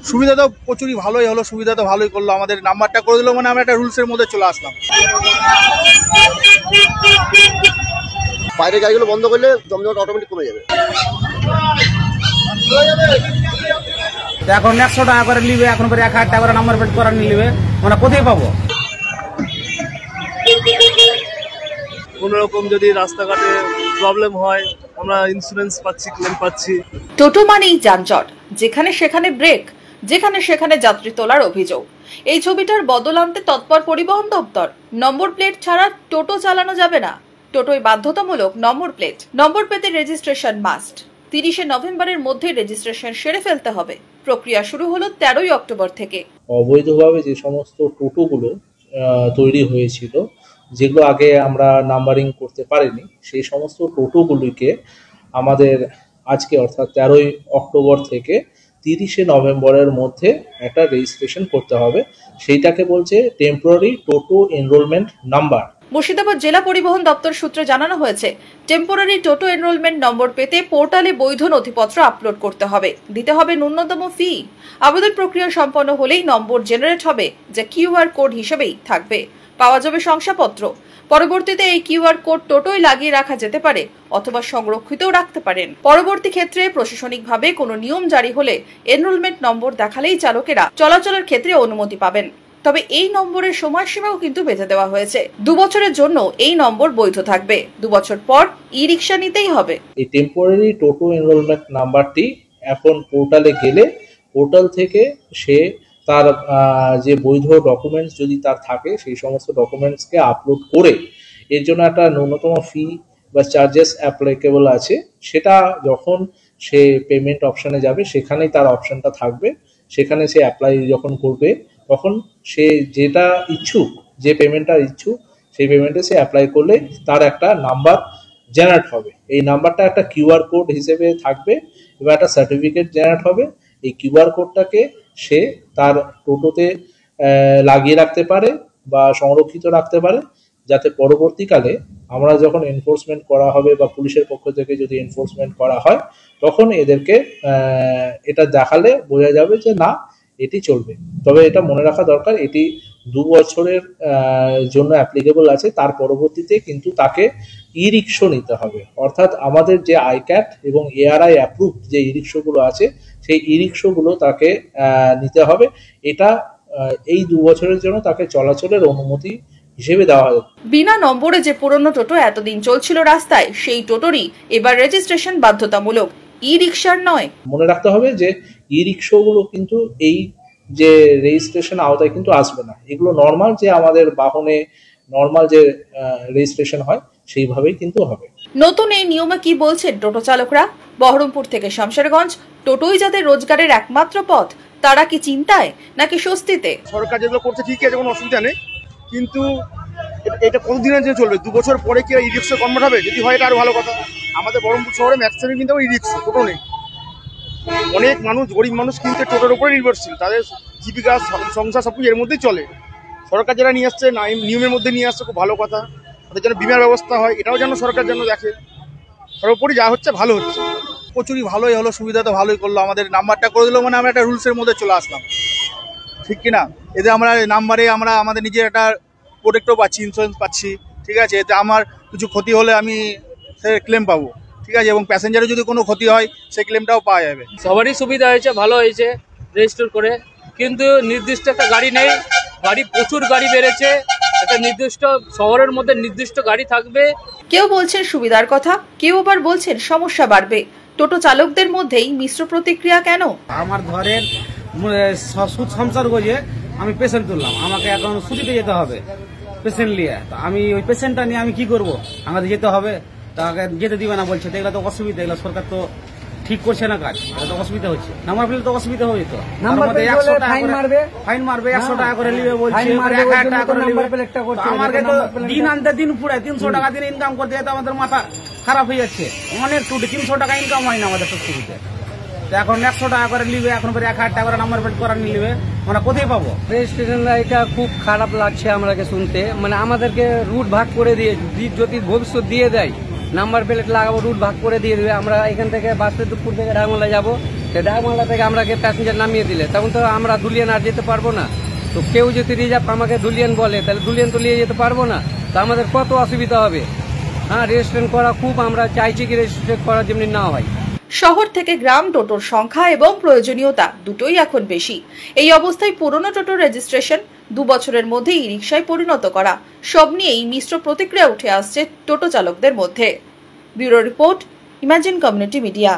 সুবিধা তো প্রচুরই ভালোই হলো, সুবিধা তো ভালোই করলো, আমাদের নাম্বারটা করে দিল মানে আমরা একটা রুলসের মধ্যে চলে আসলাম। বাইরে গাড়িগুলো বন্ধ করলে জমজমাট অটোমেটিক কমে যাবে। এখন 100 টাকা করে নিবে, এখন করে 1000 টাকা করে নাম্বার প্লেট করা নিবে, মানে কোথায় পাবো? কোনো রকম যদি রাস্তাঘাটে প্রবলেম হয় আমরা ইন্স্যুরেন্স পাচ্ছি, ক্লেম পাচ্ছি। টোটো মানেই যানজট, যেখানে সেখানে ব্রেক, যেখানে সেখানে যাত্রী তোলার অভিযোগ। এই ছবিটার বদল আনতে তৎপর পরিবহন দপ্তর। নম্বর প্লেট ছাড়া টোটো চালানো যাবে না, টোটোয় বাধ্যতামূলক নম্বর প্লেট। নম্বর পেতে রেজিস্ট্রেশন মাস্ট। 30 নভেম্বরের মধ্যে রেজিস্ট্রেশন সেরে ফেলতে হবে। প্রক্রিয়া শুরু হলো 13 অক্টোবর থেকে। অবৈধভাবে যে সমস্ত টোটোগুলো তৈরি হয়েছিল, যেগুলো আগে আমরা নাম্বারিং করতে পারিনি, সেই সমস্ত টোটোগুলিকে আমাদের আজকে অর্থাৎ 13 অক্টোবর থেকে 30 নভেম্বরের মধ্যে একটা রেজিস্ট্রেশন করতে হবে। সেইটাকে বলছে টেম্পোরারি টোটো এনরোলমেন্ট নাম্বার। মুর্শিদাবাদ জেলা পরিবহন দপ্তর সূত্রে জানানো হয়েছে, টেম্পোরারি টোটো এনরোলমেন্ট নম্বর পেতে পোর্টালে বৈধ নথিপত্র আপলোড করতে হবে, দিতে হবে ন্যূনতম ফি। আবেদন প্রক্রিয়া সম্পন্ন হলেই নম্বর জেনারেট হবে, যা কিউআর কোড হিসেবেই থাকবে। পাওয়া যাবে শংসাপত্র। পরবর্তীতে এই কিউআর কোড টোটোয় লাগিয়ে রাখা যেতে পারে অথবা সংরক্ষিতও রাখতে পারেন। পরবর্তী ক্ষেত্রে প্রশাসনিকভাবে কোনো নিয়ম জারি হলে এনরোলমেন্ট নম্বর দেখালেই চালকেরা চলাচলের ক্ষেত্রে অনুমতি পাবেন। তবে এই নম্বরের সময়সীমাও কিন্তু বেঁধে দেওয়া হয়েছে। 2 বছরের জন্য এই নম্বর বৈধ থাকবে। 2 বছর পর ই-রিকশা নিতেই হবে। এই টেম্পোরারি টোটো এনরোলমেন্ট নাম্বারটি এখন পোর্টালে গেলে পোর্টাল থেকে সে তার যে বৈধ ডকুমেন্টস যদি তার থাকে সেই সমস্ত ডকুমেন্টসকে আপলোড করে, এর জন্য একটা ন্যূনতম ফি বা চার্জেস অ্যাপ্লিকেবল আছে, সেটা যখন সে পেমেন্ট অপশানে যাবে সেখানেই তার অপশানটা থাকবে। সেখানে সে অ্যাপ্লাই যখন করবে তখন সে যেটা ইচ্ছুক, যে পেমেন্টটা ইচ্ছুক, সেই পেমেন্টে সে অ্যাপ্লাই করলে তার একটা নাম্বার জেনারেট হবে। এই নাম্বারটা একটা কিউআর কোড হিসেবে থাকবে এবং একটা সার্টিফিকেট জেনারেট হবে। এই কিউআর কোডটাকে সে তার টোটোতে লাগিয়ে রাখতে পারে বা সংরক্ষিত রাখতে পারে, যাতে পরবর্তীকালে আমরা যখন এনফোর্সমেন্ট করা হবে বা পুলিশের পক্ষ থেকে যদি এনফোর্সমেন্ট করা হয় তখন এদেরকে এটা দেখালে বোঝা যাবে যে না, এটি চলবে। তবে এটা মনে রাখা দরকার, এটি 2 বছরের জন্য অ্যাপ্লিকেবল আছে। তার পরবর্তীতে কিন্তু তাকে ই-রিকশা নিতে হবে, অর্থাৎ আমাদের যে আইক্যাট এবং এআরআই অ্যাপ্রুভ যে ই-রিকশাগুলো আছে সেই ই-রিকশাগুলো তাকে নিতে হবে। এটা এই 2 বছরের জন্য তাকে চলাচলের অনুমতি হিসেবে দেওয়া হয়। বিনা নম্বরে যে পুরনো টোটো এতদিন চলছিল রাস্তায়, সেই টোটোরই এবার রেজিস্ট্রেশন বাধ্যতামূলক, ই-রিকশার নয়। মনে রাখতে হবে যে ই-রিকশাগুলো কিন্তু এই যে রেজিস্ট্রেশন আওতায় কিন্তু আসবে না। এগুলো নর্মাল যে আমাদের বাহনে নর্মাল যে রেজিস্ট্রেশন হয় সেইভাবেই কিন্তু হবে। নতুন এই নিয়মে কি বলছেন টোটো চালকরা? বহরমপুর থেকে শামশেরগঞ্জ, টোটোই যাদের রোজগারের একমাত্র পথ, তারা কি চিন্তায় নাকি স্বস্তিতে? সরকার যেগুলো করছে ঠিক আছে, কোনো অসুবিধা নেই, কিন্তু এটা কতদিনের জন্য চলবে? 2 বছর পরে কি ই-রিকশা কনভার্ট হবে? যদি হয় এটা আরো ভালো কথা। আমাদের বহরমপুর শহরে ম্যাক্সিমাম কিন্তু ই-রিকশা, টোটো নেই। অনেক মানুষ, গরিব মানুষ কিন্তু টোটোর উপরে নির্ভরশীল, তাদের জীবিকা সংসার সবকিছু এর মধ্যেই চলে। সরকার যারা নিয়ে আসছে নিয়মের মধ্যে নিয়ে আসছে, খুব ভালো কথা। তাদের যেন বিমার ব্যবস্থা হয়, এটাও যেন সরকার যেন দেখে। সর্বোপরি যা হচ্ছে ভালো হচ্ছে, প্রচুরই ভালোই হলো, সুবিধা তো ভালোই করলো, আমাদের নাম্বারটা করে দিল মানে আমরা একটা রুলসের মধ্যে চলে আসলাম, ঠিক কিনা? এতে আমরা নাম্বারে আমরা আমাদের নিজের একটা প্রোটেক্টও পাচ্ছি, ইন্স্যুরেন্স পাচ্ছি, ঠিক আছে? এতে আমার কিছু ক্ষতি হলে আমি সে ক্লেম পাবো, ঠিক আছে? এবং প্যাসেঞ্জারের যদি কোনো ক্ষতি হয় সেই ক্লেমটাও পাওয়া যাবে। সবারই সুবিধা হয়েছে, ভালো হয়েছে রেজিস্টার করে, কিন্তু নির্দিষ্ট একটা গাড়ি নেই। গাড়ি প্রচুর গাড়ি বেড়েছে, একটা নির্দিষ্ট শহরের মধ্যে নির্দিষ্ট গাড়ি থাকবে। কেউ বলছেন সুবিধার কথা, কেউ আবার বলছেন সমস্যা বাড়বে। টোটো চালকদের মধ্যেই মিশ্র প্রতিক্রিয়া কেন? আমার ঘরের সুদ সংসার গিয়ে আমি পেশেন্ট তুললাম, আমাকে এখন ছুটিতে যেতে হবে পেশেন্ট নিয়ে। তো আমি ওই পেশেন্টটা নিয়ে আমি কি করবো? আমাদের যেতে হবে, তাকে যেতে দিবে না বলছে। তো এগুলো তো অসুবিধা, এগুলো সরকার তো ঠিক করছে না কাজ, এটা তো অসুবিধা হচ্ছে। নাম্বার প্লেট তো অসুবিধা হবে, তো ফাইন মারবে 100 টাকা করে নিবে বলছে, 1000 টাকা করে নিবে। আমাকে তো দিন আনতে দিন পুড়ে 300 টাকা দিন ইনকাম করতে যেতে আমাদের মাথা খারাপ হয়ে যাচ্ছে। অনেক টুটি 300 টাকা ইনকাম হয় না আমাদের সবকিছুতে। এখন 100 টাকা করে নিবে, এখন করে 1000 টাকা করে নাম্বার প্লেট করা নিবে, আমরা কোথায় পাবো? রেজিস্ট্রেশন এটা খুব খারাপ লাগছে আমাকে শুনতে। মানে আমাদেরকে রুট ভাগ করে দিয়ে যদি ভবিষ্যৎ দিয়ে দেয় নাম্বার প্লেট লাগাবো, রুট ভাগ করে দিয়ে দেবে। আমরা এখান থেকে বাসুদেবপুর থেকে ডাকমালা যাবো, তো ডাকমালা থেকে আমরা প্যাসেঞ্জার নামিয়ে দিলে তখন তো আমরা দুলিয়ান আর যেতে পারবো না। তো কেউ যদি রিজার্ভ আমাকে দুলিয়ান বলে তাহলে দুলিয়ান তো নিয়ে যেতে পারবো না, তো আমাদের কত অসুবিধা হবে। হ্যাঁ, রেজিস্ট্রেশন করা খুব আমরা চাইছি কি রেজিস্ট্রেশন করা যেমনি না হয়। শহর থেকে গ্রাম টোটোর সংখ্যা এবং প্রয়োজনীয়তা দুটোই এখন বেশি। এই অবস্থায় পুরনো টোটোর রেজিস্ট্রেশন 2 বছরের মধ্যে ই রিকশায় পরিণত করা, সব নিয়েই মিশ্র প্রতিক্রিয়া উঠে আসছে টোটো চালকদের মধ্যে। Bureau report, imagine community media.